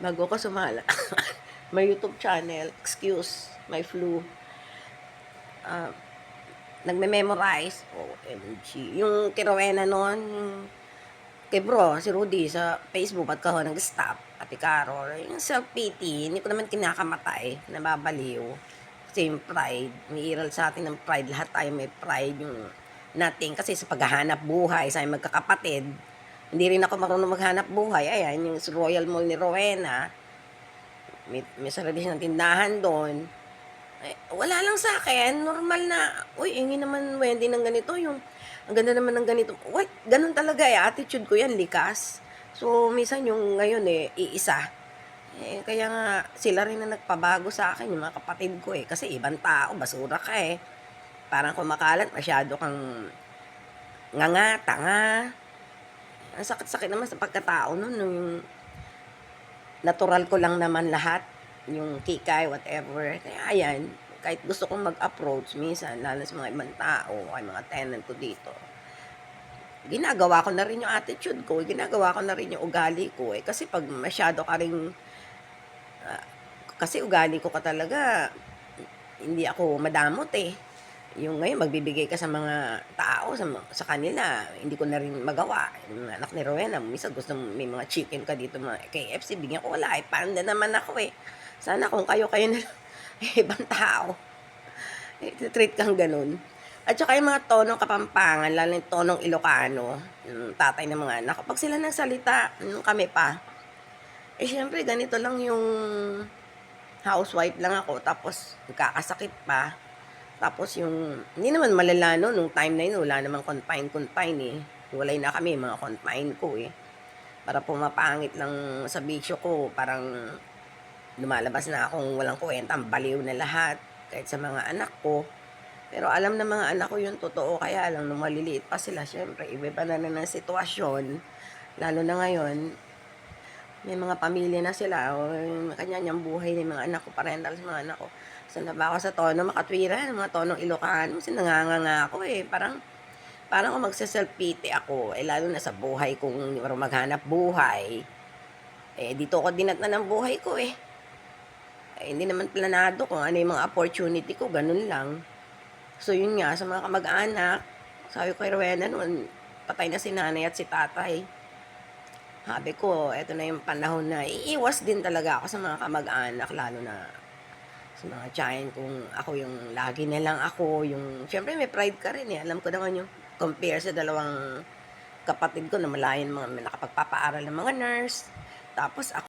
Bago ko sumala, may YouTube channel, excuse my flu. Ah, nagme-memorize, OMG. Yung kay Rowena noon, yung kay bro, si Rudy sa Facebook, ba't ka ho nag-stop? Ate Carol, yung self-pity, hindi ko naman kinakamatay, nababaliw. Kasi yung pride, may iral sa atin ng pride, lahat tayo may pride, yung nothing. Kasi sa paghahanap buhay, sa magkakapatid, hindi rin ako marunong maghanap buhay. Ayan, yung Royal Mall ni Rowena, may sarili siyang tindahan doon. Eh, wala lang sa akin, normal na, uy, hingi naman Wendy ng ganito, yung, ang ganda naman ng ganito. What? Ganun talaga eh, attitude ko yan, likas. So, minsan yung ngayon eh, iisa. Eh, kaya nga, sila rin na nagpabago sa akin, yung mga kapatid ko eh. Kasi ibang tao, basura ka eh. Parang kumakalat, masyado kang nganga, tanga. Ang sakit-sakit naman sa pagkatao nun, yung natural ko lang naman lahat, yung kikay, whatever. Kaya ayan, kahit gusto kong mag-approach minsan, lalo sa mga ibang tao, ay mga tenant ko dito, ginagawa ko na rin yung attitude ko, ginagawa ko na rin yung ugali ko eh. Kasi pag masyado ka rin, ah, kasi ugali ko ka talaga, hindi ako madamot eh. Yung ngayon, magbibigay ka sa mga tao, sa kanila, hindi ko na rin magawa. Yung anak ni Rowena, minsan gusto may mga chicken ka dito, mga KFC, bigyan ko, wala eh, panda naman ako eh. Sana kung kayo na lang, ibang tao, treat kang ganun. At saka yung mga tonong Kapampangan, lalo yung tonong Ilocano, yung tatay ng mga anak, pag sila nagsalita, yung kami pa, eh syempre ganito lang yung housewife lang ako, tapos nagkakasakit pa. Tapos yung, hindi naman malala no, nung time na yun, wala namang confine eh. Walay na kami, mga confine ko eh. Para pumapangit lang sa bisyo ko, parang lumalabas na akong walang kwenta, baliw na lahat, kahit sa mga anak ko. Pero alam na mga anak ko yung totoo, kaya lang nung maliliit pa sila, syempre, iba na ng sitwasyon. Lalo na ngayon, may mga pamilya na sila, o kanya-kanyang buhay ng mga anak ko, parental sa mga anak ko. So, ba ako sa tono makatwiran, mga tonong Ilocano, kasi nanganganga ako eh. Parang kung magse-self-pity ako, eh lalo na sa buhay kung maghanap buhay, eh dito ako dinatnan ng buhay ko eh. Eh, hindi naman planado kung ano yung mga opportunity ko, ganun lang. So yun nga, sa mga kamag-anak, sabi ko kay Rowena noon, patay na si nanay at si tatay. Sabi ko, eto na yung panahon na iiwas din talaga ako sa mga kamag-anak, lalo na sa mga tiyahin kung ako yung lagi na lang ako, yung, syempre may pride ka rin eh. Alam ko naman yung compare sa dalawang kapatid ko na malayan mga nakapagpapaaral ng mga nurse. Tapos ako,